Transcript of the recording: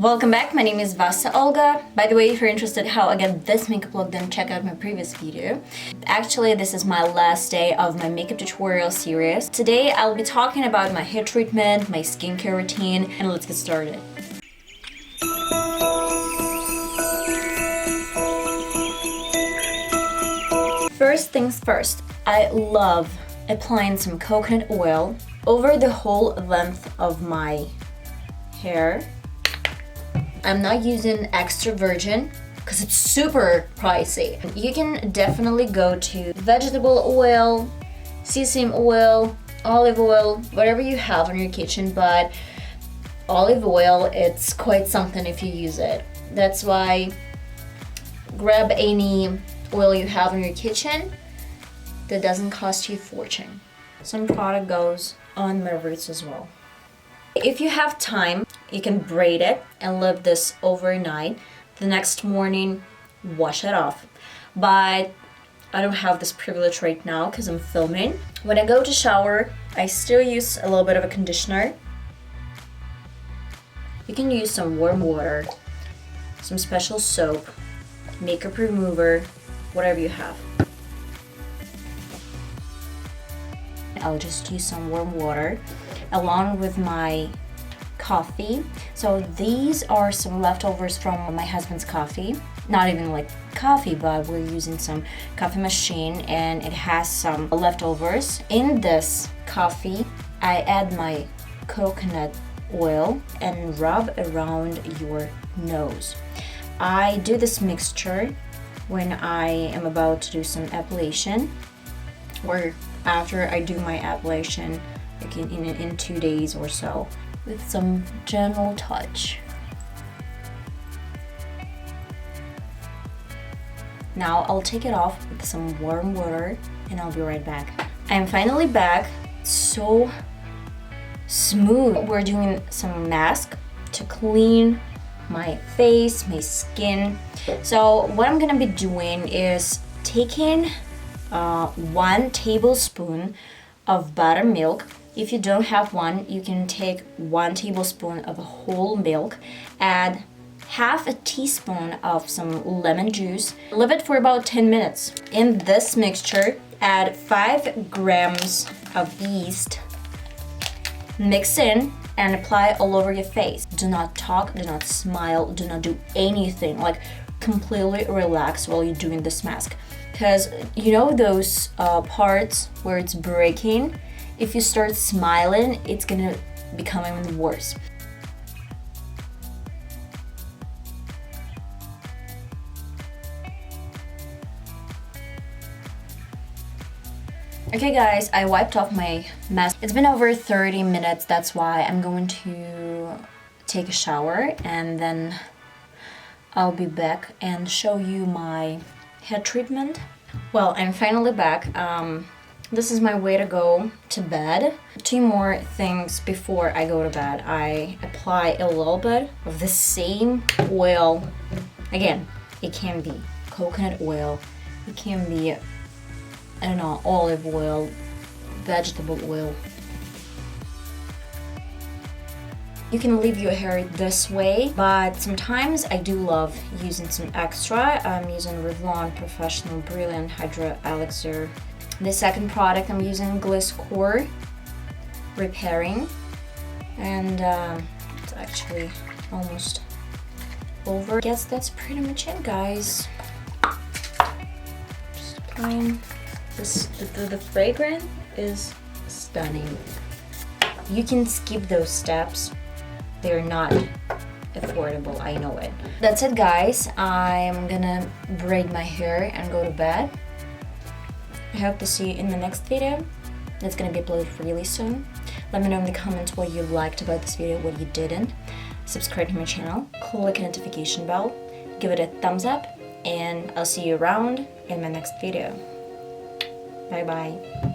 Welcome back, my name is VassaOlga. By the way, if you're interested how I get this makeup look, then check out my previous video. Actually, this is my last day of my makeup tutorial series. Today, I'll be talking about my hair treatment, my skincare routine, and let's get started. First things first, I love applying some coconut oil over the whole length of my hair. I'm not using extra virgin because it's super pricey. You can definitely go to vegetable oil, sesame oil, olive oil, whatever you have in your kitchen, but olive oil, it's quite something if you use it. That's why grab any oil you have in your kitchen that doesn't cost you a fortune. Some product goes on my roots as well. If you have time, you can braid it and leave this overnight. The next morning, wash it off. But I don't have this privilege right now because I'm filming. When I go to shower, I still use a little bit of a conditioner. You can use some warm water, some special soap, makeup remover, whatever you have. I'll just use some warm water along with my coffee. So these are some leftovers from my husband's coffee. Not even like coffee, but we're using some coffee machine and it has some leftovers. In this coffee, I add my coconut oil and rub around your nose. I do this mixture when I am about to do some application or after I do my application, like in 2 days or so, with some general touch. Now I'll take it off with some warm water and I'll be right back. I'm finally back. So smooth. We're doing some mask to clean my face, my skin. So what I'm gonna be doing is taking 1 tablespoon of buttermilk. If you don't have one, you can take 1 tablespoon of whole milk, add half a teaspoon of some lemon juice, leave it for about 10 minutes. In this mixture, add 5 grams of yeast, mix in and apply all over your face. Do not talk, do not smile, do not do anything. Like completely relax while you're doing this mask. Because you know those parts where it's breaking? If you start smiling, it's gonna become even worse. Okay guys, I wiped off my mask. It's been over 30 minutes, that's why I'm going to take a shower and then I'll be back and show you my head treatment. Well, I'm finally back. This is my way to go to bed. 2 more things before I go to bed. I apply a little bit of the same oil. Again, it can be coconut oil, it can be, I don't know, olive oil, vegetable oil. You can leave your hair this way, but sometimes I do love using some extra. I'm using Revlon Professional Brilliant Hydro Elixir. The second product I'm using Gliss Core Repairing, and it's actually almost over. I guess that's pretty much it, guys. Just applying this. The fragrance is stunning. You can skip those steps. They're not affordable, I know it. That's it, guys. I'm gonna braid my hair and go to bed. I hope to see you in the next video. That's gonna be uploaded really soon. Let me know in the comments what you liked about this video, what you didn't. Subscribe to my channel, click the notification bell, give it a thumbs up, and I'll see you around in my next video. Bye bye.